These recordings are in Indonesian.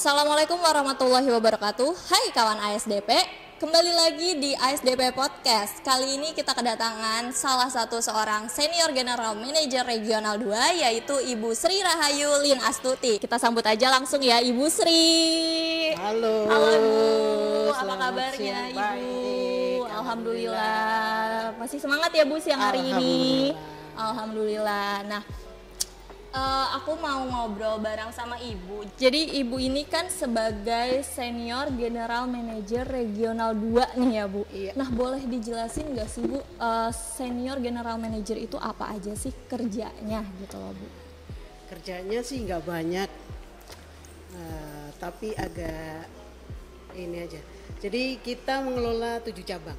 Assalamualaikum warahmatullahi wabarakatuh. Hai kawan ASDP, kembali lagi di ASDP Podcast. Kali ini kita kedatangan salah satu seorang senior general manager regional 2, yaitu Ibu Sri Rahayu Lin Astuti. Kita sambut aja langsung ya Ibu Sri. Halo. Halo Bu, apa Selamat kabarnya siang, Ibu? baik. Alhamdulillah. Masih semangat ya Bu siang hari ini? Alhamdulillah. Nah, aku mau ngobrol bareng sama Ibu. Jadi Ibu ini kan sebagai senior general manager regional 2 nih ya Bu. Iya. Nah, boleh dijelasin nggak sih Bu, senior general manager itu apa aja sih kerjanya gitu loh Bu? Kerjanya sih nggak banyak, tapi agak ini aja. Jadi kita mengelola 7 cabang.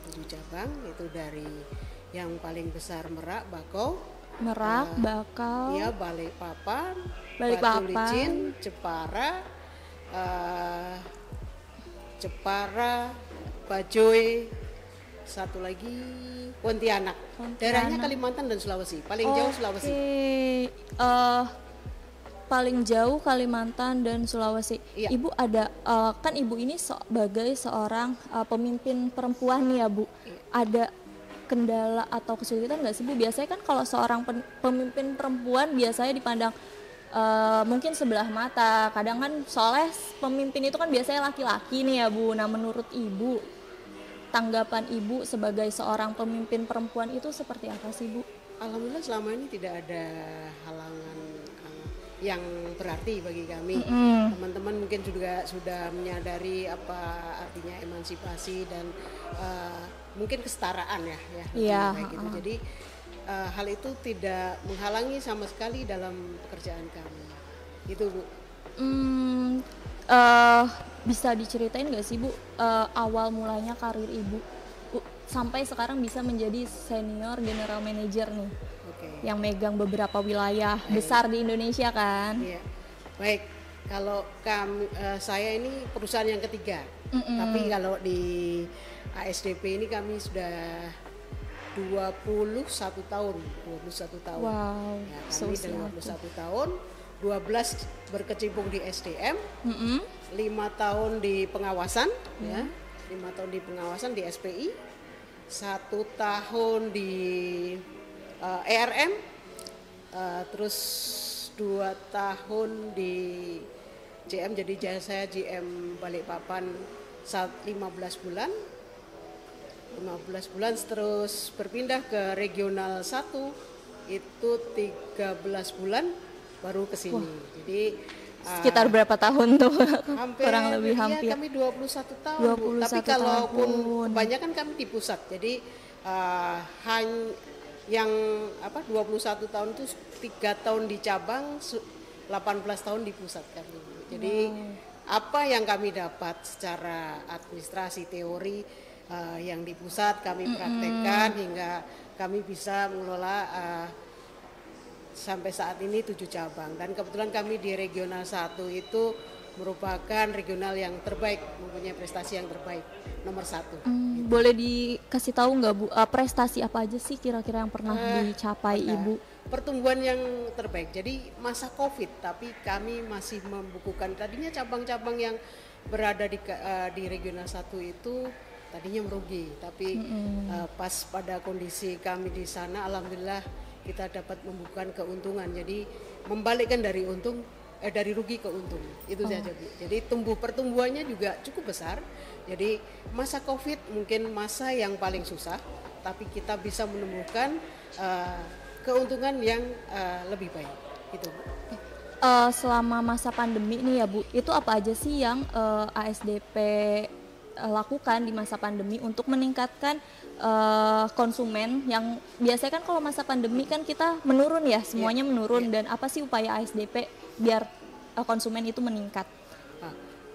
7 cabang itu dari yang paling besar Merak, Bakau, Merak, Bakau, ya Balikpapan, Balikpapan. Batu Licin, Jepara, Bajoy, satu lagi Pontianak. Daerahnya Kalimantan dan Sulawesi. Paling jauh Sulawesi. Paling jauh Kalimantan dan Sulawesi. Iya. Ibu ada kan Ibu ini sebagai seorang pemimpin perempuan nih ya Bu. Iya. Ada kendala atau kesulitan nggak sih Bu? Biasanya kan kalau seorang pemimpin perempuan biasanya dipandang mungkin sebelah mata. Kadang kan soalnya pemimpin itu kan biasanya laki-laki nih ya Bu. Nah, menurut Ibu, tanggapan Ibu sebagai seorang pemimpin perempuan itu seperti apa sih Bu? Alhamdulillah selama ini tidak ada halangan yang berarti bagi kami. Teman-teman mungkin juga sudah menyadari apa artinya emansipasi dan mungkin kesetaraan ya Iya, kayak gitu. Jadi hal itu tidak menghalangi sama sekali dalam pekerjaan kami. Itu Bu. Bisa diceritain nggak sih Bu, awal mulanya karir Ibu sampai sekarang bisa menjadi senior general manager nih, yang megang beberapa wilayah besar di Indonesia kan? Iya. Baik, kalau saya ini perusahaan yang ketiga, tapi kalau di ASDP ini kami sudah 21 tahun. Wow, Ya, kami sudah 21 tahun, 12 berkecimpung di SDM, 5 tahun di pengawasan, ya, 5 tahun di pengawasan di SPI, 1 tahun di ERM, terus 2 tahun di GM, jadi saya GM Balikpapan 15 bulan, terus berpindah ke regional 1 itu 13 bulan baru ke sini. Jadi sekitar berapa tahun tuh? Kurang lebih ya, hampir. kami 21 tahun, 21 Bu. Tapi kalaupun tahun. kebanyakan kami di pusat. Jadi yang 21 tahun itu 3 tahun di cabang, 18 tahun di pusat kami. Jadi apa yang kami dapat secara administrasi teori yang di pusat kami praktekkan hingga kami bisa mengelola sampai saat ini 7 cabang, dan kebetulan kami di regional 1 itu merupakan regional yang terbaik, mempunyai prestasi yang terbaik nomor 1. Boleh dikasih tahu nggak Bu, prestasi apa aja sih kira-kira yang pernah dicapai Ibu? Pertumbuhan yang terbaik. Jadi masa Covid, tapi kami masih membukukan, tadinya cabang-cabang yang berada di regional 1 itu tadinya merugi, tapi pas pada kondisi kami di sana, alhamdulillah kita dapat membukukan keuntungan. Jadi membalikkan dari rugi ke untung. Itu saja Bu. Jadi pertumbuhannya juga cukup besar. Jadi masa Covid mungkin masa yang paling susah, tapi kita bisa menemukan keuntungan yang lebih baik. Itu Bu. Selama masa pandemi nih ya Bu, itu apa aja sih yang ASDP lakukan di masa pandemi untuk meningkatkan konsumen yang biasanya kan kalau masa pandemi kan kita menurun ya, semuanya menurun, dan apa sih upaya ASDP biar konsumen itu meningkat?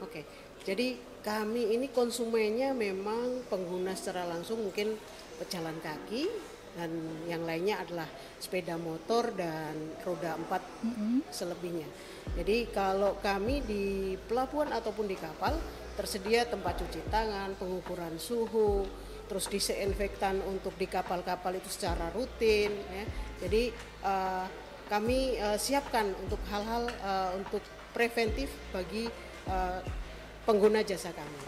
Oke. Jadi kami ini konsumennya memang pengguna secara langsung mungkin pejalan kaki, dan yang lainnya adalah sepeda motor dan roda 4 selebihnya. Jadi kalau kami di pelabuhan ataupun di kapal tersedia tempat cuci tangan, pengukuran suhu, terus disinfektan untuk di kapal-kapal itu secara rutin ya. Jadi kami siapkan untuk hal-hal untuk preventif bagi pengguna jasa kami.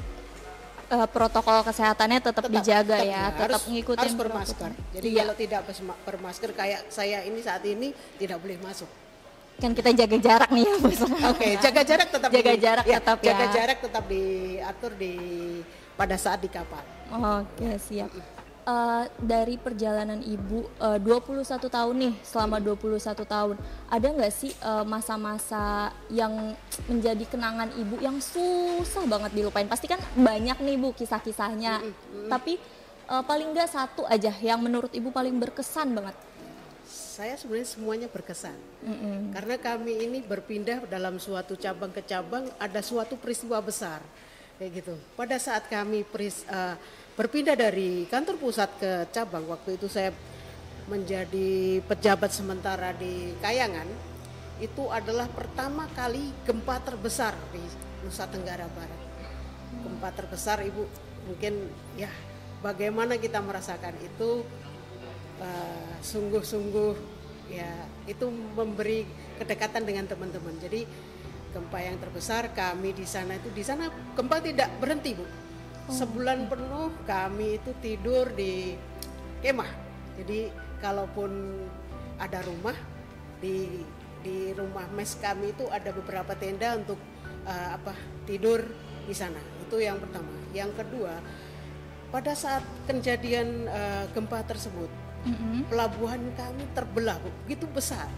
Protokol kesehatannya tetap dijaga ya, tetap ngikutin harus bermasker. Jadi iya. kalau tidak bermasker kayak saya ini saat ini tidak boleh masuk. Kan kita jaga jarak nih ya, Bu. Oke, jaga jarak tetap jaga jarak tetap ya. Jaga jarak tetap diatur pada saat di kapal. Oke, siap. Dari perjalanan Ibu 21 tahun nih, selama 21 tahun, ada nggak sih masa-masa yang menjadi kenangan Ibu yang susah banget dilupain? Pasti kan banyak nih Bu kisah-kisahnya, tapi paling nggak satu aja yang menurut Ibu paling berkesan banget. Saya sebenarnya semuanya berkesan, karena kami ini berpindah dalam suatu cabang ke cabang, ada suatu peristiwa besar, kayak gitu. Pada saat kami berpindah dari kantor pusat ke cabang, waktu itu saya menjadi pejabat sementara di Kayangan, itu adalah pertama kali gempa terbesar di Nusa Tenggara Barat. Gempa terbesar, Ibu mungkin ya bagaimana kita merasakan itu, sungguh-sungguh ya itu memberi kedekatan dengan teman-teman. Jadi gempa yang terbesar kami di sana gempa tidak berhenti, Bu. Sebulan penuh kami itu tidur di kemah. Jadi kalaupun ada rumah di rumah mes kami itu ada beberapa tenda untuk tidur di sana. Itu yang pertama. Yang kedua, pada saat kejadian gempa tersebut, pelabuhan kami terbelah, begitu besar.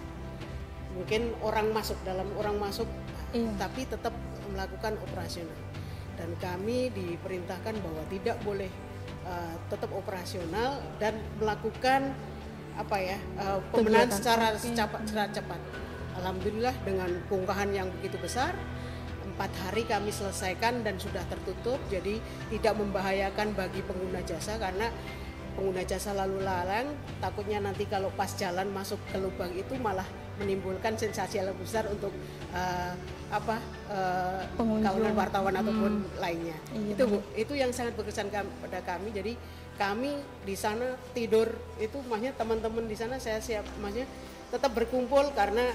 Mungkin orang masuk, tapi tetap melakukan operasional. Dan kami diperintahkan bahwa tidak boleh tetap operasional dan melakukan pemenahan secara cepat. Alhamdulillah dengan bongkahan yang begitu besar, 4 hari kami selesaikan dan sudah tertutup, jadi tidak membahayakan bagi pengguna jasa, karena pengguna jasa lalu lalang takutnya nanti kalau pas jalan masuk ke lubang itu malah menimbulkan sensasi yang besar untuk kawanan wartawan ataupun lainnya. Iya, itu yang sangat berkesan pada kami. Jadi kami di sana tidur itu, maksudnya teman-teman di sana saya siap, maksudnya tetap berkumpul karena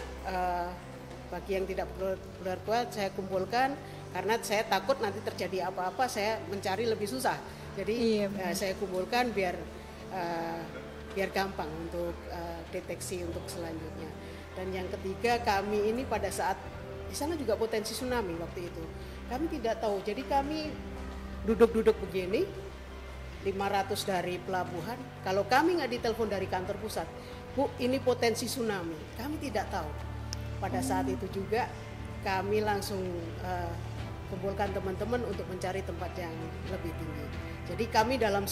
bagi yang tidak berkeluarga saya kumpulkan, karena saya takut nanti terjadi apa-apa saya mencari lebih susah. Jadi saya kumpulkan biar gampang untuk deteksi untuk selanjutnya. Dan yang ketiga, kami ini pada saat di sana juga potensi tsunami waktu itu. Kami tidak tahu. Jadi kami duduk-duduk begini, 500 dari pelabuhan. Kalau kami nggak ditelepon dari kantor pusat, Bu, ini potensi tsunami. Kami tidak tahu. Pada saat itu juga kami langsung kumpulkan teman-teman untuk mencari tempat yang lebih tinggi. Jadi kami dalam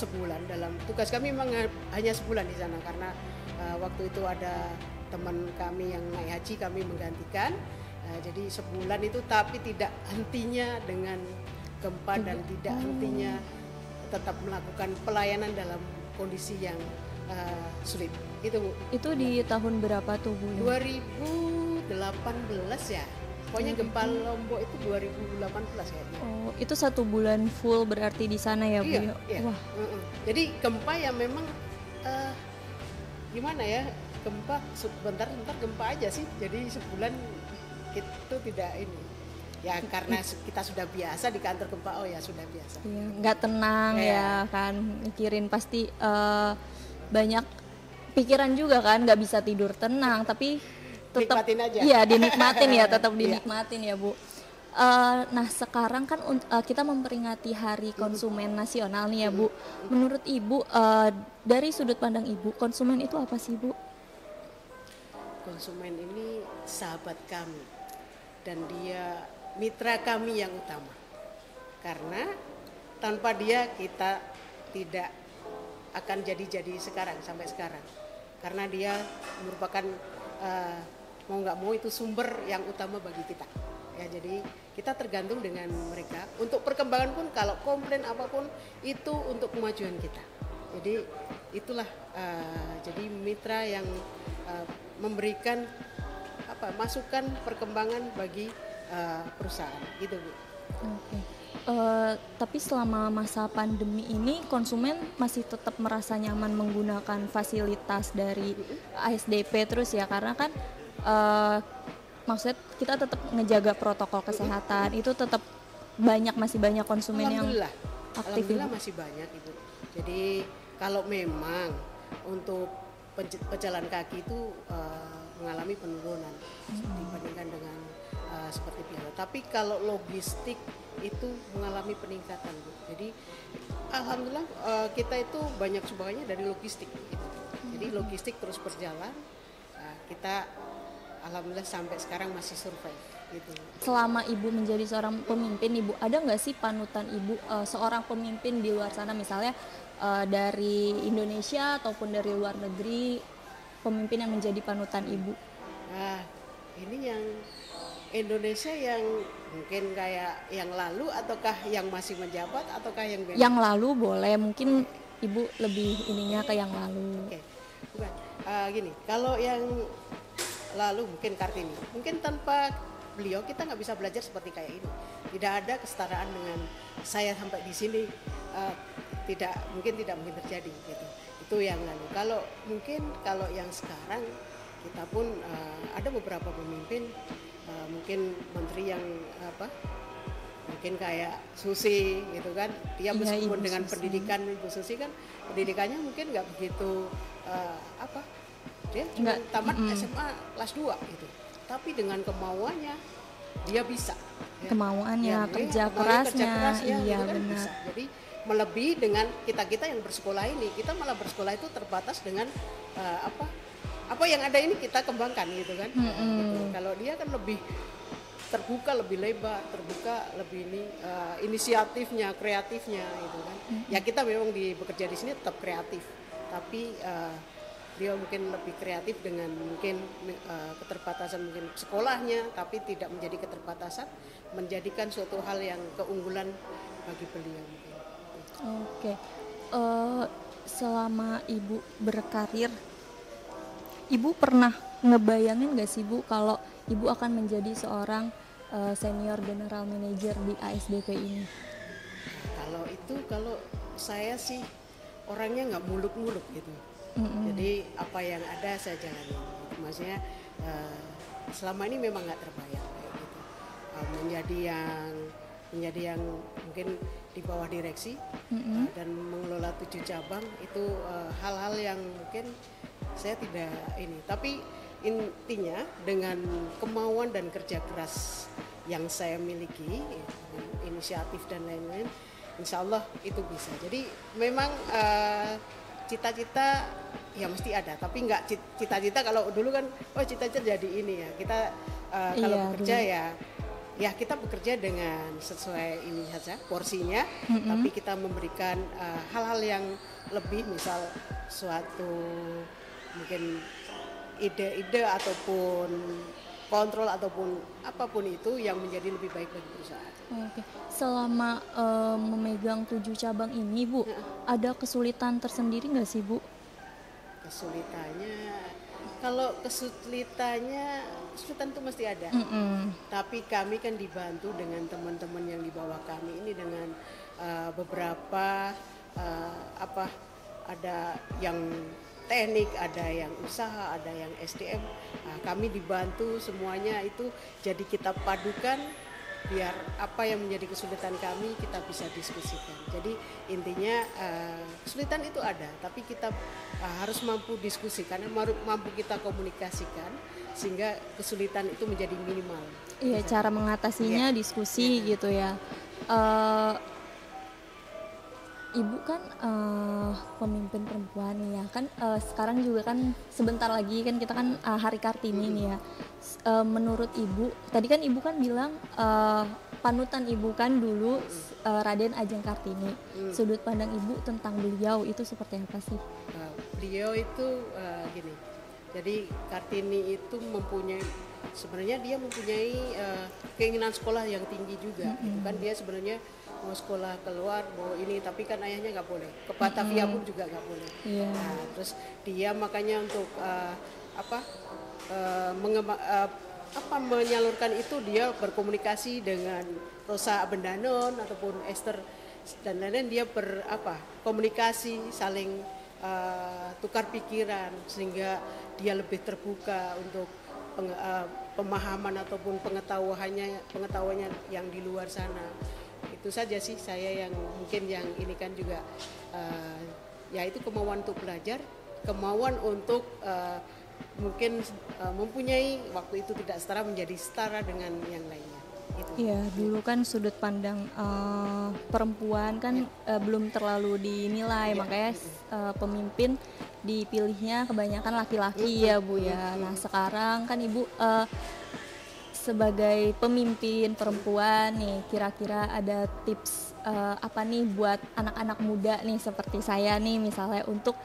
tugas kami memang hanya sebulan di sana, karena waktu itu ada teman kami yang naik haji, kami menggantikan. Jadi sebulan itu, tapi tidak hentinya dengan gempa dan tidak hentinya tetap melakukan pelayanan dalam kondisi yang sulit. Itu di tahun berapa tuh, Bu? 2018 ya. Pokoknya gempa Lombok itu 2018 kayaknya. Oh, itu 1 bulan full berarti di sana ya, Bu? Iya. Wah. Jadi gempa yang memang gimana ya? Gempa sebentar gempa aja sih. Jadi sebulan itu tidak ini. Ya karena kita sudah biasa di kantor gempa, sudah biasa. Iya, nggak tenang ya kan, mikirin pasti banyak pikiran juga kan, nggak bisa tidur tenang, tapi tetap nikmatin aja. Iya, dinikmatin ya, tetap dinikmatin ya, Bu. Nah sekarang kan kita memperingati Hari Konsumen Nasional nih ya, Bu. Menurut Ibu, dari sudut pandang Ibu, konsumen itu apa sih, Bu? Konsumen ini sahabat kami dan dia mitra kami yang utama, karena tanpa dia kita tidak akan jadi sampai sekarang, karena dia merupakan mau nggak mau itu sumber yang utama bagi kita ya. Jadi kita tergantung dengan mereka untuk perkembangan pun, kalau komplain apapun itu untuk kemajuan kita. Jadi itulah jadi mitra yang memberikan masukan perkembangan bagi perusahaan gitu, Bu. Oke. Tapi selama masa pandemi ini konsumen masih tetap merasa nyaman menggunakan fasilitas dari ASDP terus ya, karena kan maksudnya kita tetap ngejaga protokol kesehatan, itu tetap masih banyak konsumen yang Alhamdulillah, aktif alhamdulillah Ibu. masih banyak Ibu. Jadi kalau memang untuk pejalan kaki itu mengalami penurunan dibandingkan dengan seperti biasa. Tapi kalau logistik itu mengalami peningkatan Bu. Jadi alhamdulillah kita itu banyak sumbangannya dari logistik. Gitu. Jadi logistik terus berjalan. Kita alhamdulillah sampai sekarang masih survive. Gitu. Selama Ibu menjadi seorang pemimpin, Ibu ada nggak sih panutan Ibu seorang pemimpin di luar sana, misalnya dari Indonesia ataupun dari luar negeri, pemimpin yang menjadi panutan Ibu? Nah, ini yang Indonesia yang mungkin kayak yang lalu ataukah yang masih menjabat ataukah yang bebas? Yang lalu boleh, mungkin Ibu lebih ininya ke yang lalu. Oke, bukan. Gini, kalau yang lalu mungkin Kartini, mungkin tanpa beliau kita nggak bisa belajar seperti kayak ini. Tidak ada kesetaraan dengan saya sampai di sini, tidak mungkin terjadi gitu. Itu yang lalu. Kalau yang sekarang kita pun ada beberapa pemimpin, mungkin menteri yang mungkin kayak Susi gitu kan, dia meskipun dengan Susi. pendidikan Ibu Susi kan pendidikannya mungkin nggak begitu dia cuma tamat SMA kelas 2 gitu, tapi dengan kemauannya dia bisa ya. Kemauannya, kerja kerasnya, iya iya gitu kan benar. bisa. Jadi melebihi dengan kita yang bersekolah ini, kita malah bersekolah itu terbatas dengan apa yang ada ini kita kembangkan gitu kan. Gitu. Kalau dia kan lebih terbuka, lebih lebar, lebih inisiatifnya, kreatifnya gitu kan. Ya kita memang bekerja di sini tetap kreatif, tapi beliau mungkin lebih kreatif dengan mungkin keterbatasan mungkin sekolahnya, tapi tidak menjadi keterbatasan, menjadikan suatu hal yang keunggulan bagi beliau. Oke. Selama Ibu berkarir, Ibu pernah ngebayangin gak sih Bu kalau Ibu akan menjadi seorang senior general manager di ASDP ini? Kalau saya sih orangnya nggak muluk-muluk gitu. Jadi apa yang ada saya jalani. Maksudnya selama ini memang nggak terbayang kayak gitu. Menjadi yang mungkin di bawah direksi dan mengelola 7 cabang itu hal-hal yang mungkin saya tidak ini. Tapi intinya dengan kemauan dan kerja keras yang saya miliki, inisiatif dan lain-lain, insya Allah itu bisa. Jadi memang cita-cita ya mesti ada, tapi nggak cita-cita kalau dulu kan cita-cita jadi ini ya kita kalau bekerja ya kita bekerja dengan sesuai ini saja porsinya, tapi kita memberikan hal-hal yang lebih, misal suatu mungkin ide-ide ataupun kontrol ataupun apapun itu yang menjadi lebih baik bagi perusahaan. Oke. Selama memegang 7 cabang ini Bu, ada kesulitan tersendiri nggak sih Bu? Kesulitan itu mesti ada. Tapi kami kan dibantu dengan teman-teman yang di bawah kami ini dengan beberapa ada yang teknik, ada yang usaha, ada yang SDM. Kami dibantu semuanya itu, jadi kita padukan biar apa yang menjadi kesulitan kami kita bisa diskusikan. Jadi intinya kesulitan itu ada, tapi kita harus mampu diskusi, karena mampu kita komunikasikan sehingga kesulitan itu menjadi minimal. Iya, cara mengatasinya diskusi gitu ya. Ibu kan pemimpin perempuan nih ya kan, sekarang juga kan sebentar lagi kan kita kan Hari Kartini nih ya. Menurut Ibu, tadi kan Ibu kan bilang panutan Ibu kan dulu Raden Ajeng Kartini. Sudut pandang Ibu tentang beliau itu seperti apa sih? Beliau itu gini, jadi Kartini itu sebenarnya dia mempunyai keinginan sekolah yang tinggi juga. Itu kan dia sebenarnya mau sekolah keluar, mau ini, tapi kan ayahnya nggak boleh. Ke Batavia pun juga nggak boleh. Nah, terus dia makanya untuk menyalurkan itu, dia berkomunikasi dengan Rosa Abendanon ataupun Esther dan lain-lain. Dia komunikasi, saling tukar pikiran sehingga dia lebih terbuka untuk pemahaman ataupun pengetahuannya yang di luar sana. Itu saja sih saya yang mungkin yang ini kan juga yaitu kemauan untuk belajar, kemauan untuk mungkin mempunyai waktu itu tidak setara menjadi setara dengan yang lainnya. Iya, dulu kan sudut pandang perempuan kan belum terlalu dinilai, makanya pemimpin dipilihnya kebanyakan laki-laki ya Bu ya. Nah sekarang kan Ibu sebagai pemimpin perempuan nih, kira-kira ada tips apa nih buat anak-anak muda nih seperti saya nih misalnya untuk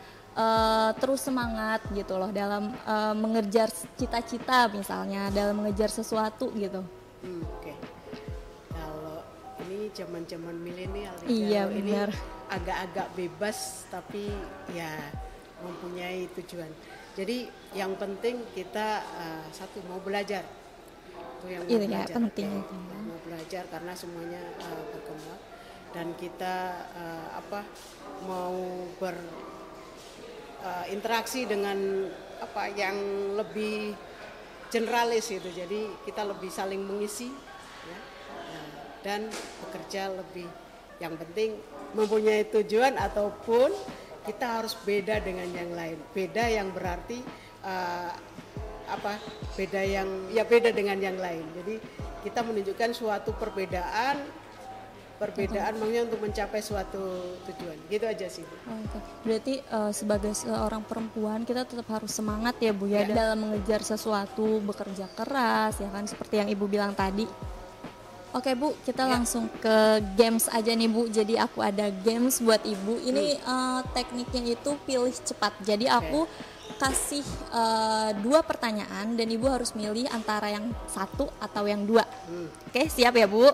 terus semangat gitu loh dalam mengejar cita-cita, misalnya dalam mengejar sesuatu gitu. Oke. Kalau ini zaman-zaman milenial, Iya, kalau benar. ini agak-agak bebas tapi ya mempunyai tujuan. Jadi yang penting kita satu mau belajar. Itu yang mau Iya, belajar. penting itu. Mau belajar karena semuanya berkembang dan kita mau berinteraksi dengan apa yang lebih generalis itu, jadi kita lebih saling mengisi ya, dan bekerja lebih, yang penting mempunyai tujuan ataupun kita harus beda dengan yang lain. Beda yang berarti beda dengan yang lain. Jadi kita menunjukkan suatu perbedaan maksudnya untuk mencapai suatu tujuan. Gitu aja sih. Oke. Berarti sebagai seorang perempuan kita tetap harus semangat ya Bu ya, dalam mengejar sesuatu, bekerja keras ya kan seperti yang Ibu bilang tadi. Oke Bu, kita langsung ke games aja nih Bu. Jadi aku ada games buat Ibu. Ini tekniknya itu pilih cepat. Jadi aku kasih 2 pertanyaan dan Ibu harus milih antara yang 1 atau yang 2. Oke, siap ya Bu?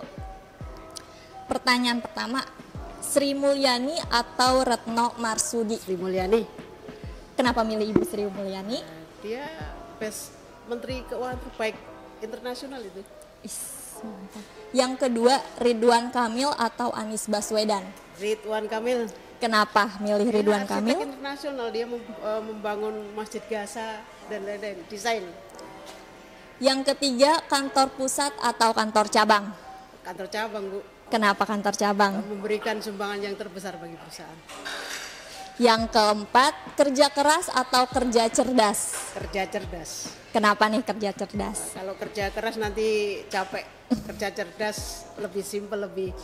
Pertanyaan pertama, Sri Mulyani atau Retno Marsudi? Sri Mulyani. Kenapa milih Ibu Sri Mulyani? Dia best Menteri Keuangan terbaik internasional itu. Mantap. Yang kedua, Ridwan Kamil atau Anies Baswedan? Ridwan Kamil. Kenapa milih Ridwan Dia Kamil? arsitek internasional, dia membangun Masjid Gaza dan lain-lain, desain. Yang ketiga, kantor pusat atau kantor cabang? Kantor cabang, Bu. Kenapa kantor cabang? Memberikan sumbangan yang terbesar bagi perusahaan. Yang keempat, kerja keras atau kerja cerdas? Kerja cerdas. Kenapa nih kerja cerdas? Kalau kerja keras nanti capek. Kerja cerdas lebih simpel, lebih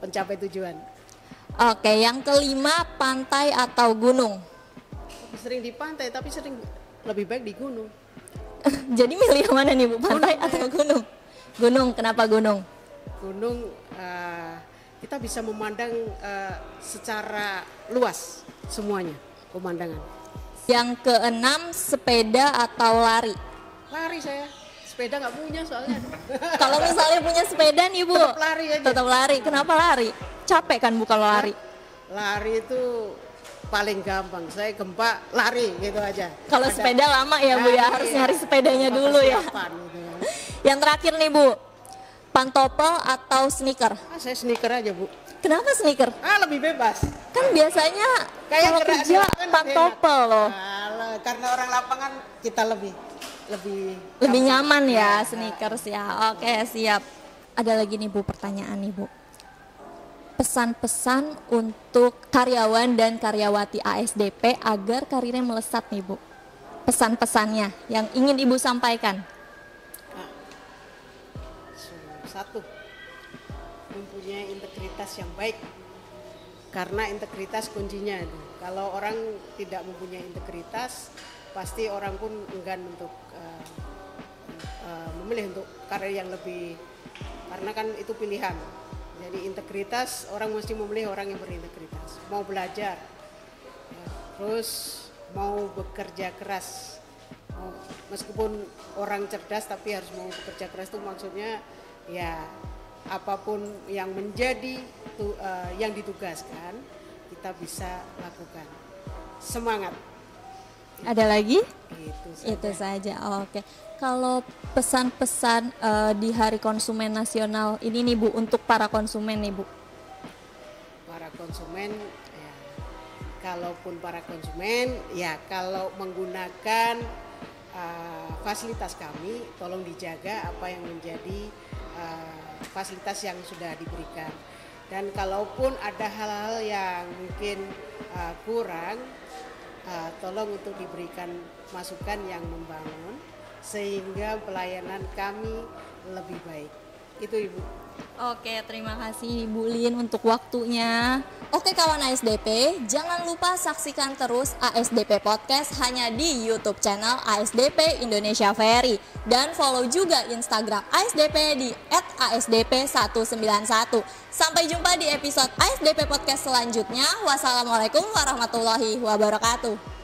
mencapai tujuan. Oke, yang kelima, pantai atau gunung? Sering di pantai, tapi sering lebih baik di gunung. Jadi milih yang mana nih Bu, pantai atau gunung? Gunung, kenapa gunung? Gunung kita bisa memandang secara luas semuanya pemandangan. Yang keenam, sepeda atau lari? Lari saya, sepeda nggak punya soalnya. Kalau misalnya punya sepeda nih Bu, Tetap lari aja. Tetap lari. Kenapa lari? Capek kan Bu kalau lari? Lari itu paling gampang. Saya gempa lari gitu aja. Kalau sepeda lama ya Bu ya, harus nyari sepedanya dulu ya. Persiapan gitu kan. Yang terakhir nih Bu, pantopel atau sneaker? Saya sneaker aja Bu. Kenapa sneaker? Lebih bebas. Kan biasanya kalau gerak kerja di lapangan pantopel enak. loh. Karena orang lapangan kita lebih Nyaman ya sneakers ya. Oke, siap. Ada lagi nih Bu pertanyaan nih Bu. Pesan-pesan untuk karyawan dan karyawati ASDP agar karirnya melesat nih Bu. Pesan-pesannya yang ingin Ibu sampaikan. Satu, mempunyai integritas yang baik, karena integritas kuncinya. Kalau orang tidak mempunyai integritas, pasti orang pun enggan untuk memilih untuk karir yang lebih, karena kan itu pilihan. Jadi integritas, orang mesti memilih orang yang berintegritas, mau belajar, terus mau bekerja keras. Meskipun orang cerdas tapi harus mau bekerja keras, itu maksudnya ya apapun yang menjadi yang ditugaskan kita bisa lakukan. Semangat. Ada lagi? Itu saja. Oke. Kalau pesan-pesan di Hari Konsumen Nasional ini nih Bu, untuk para konsumen nih Bu. Para konsumen kalaupun para konsumen ya kalau menggunakan fasilitas kami tolong dijaga apa yang menjadi fasilitas yang sudah diberikan. Dan kalaupun ada hal-hal yang mungkin kurang, tolong untuk diberikan masukan yang membangun sehingga pelayanan kami lebih baik. Itu Ibu. Oke, terima kasih Bu Lin untuk waktunya. Oke kawan ASDP, jangan lupa saksikan terus ASDP Podcast hanya di YouTube channel ASDP Indonesia Ferry. Dan follow juga Instagram ASDP di @asdp191. Sampai jumpa di episode ASDP Podcast selanjutnya. Wassalamualaikum warahmatullahi wabarakatuh.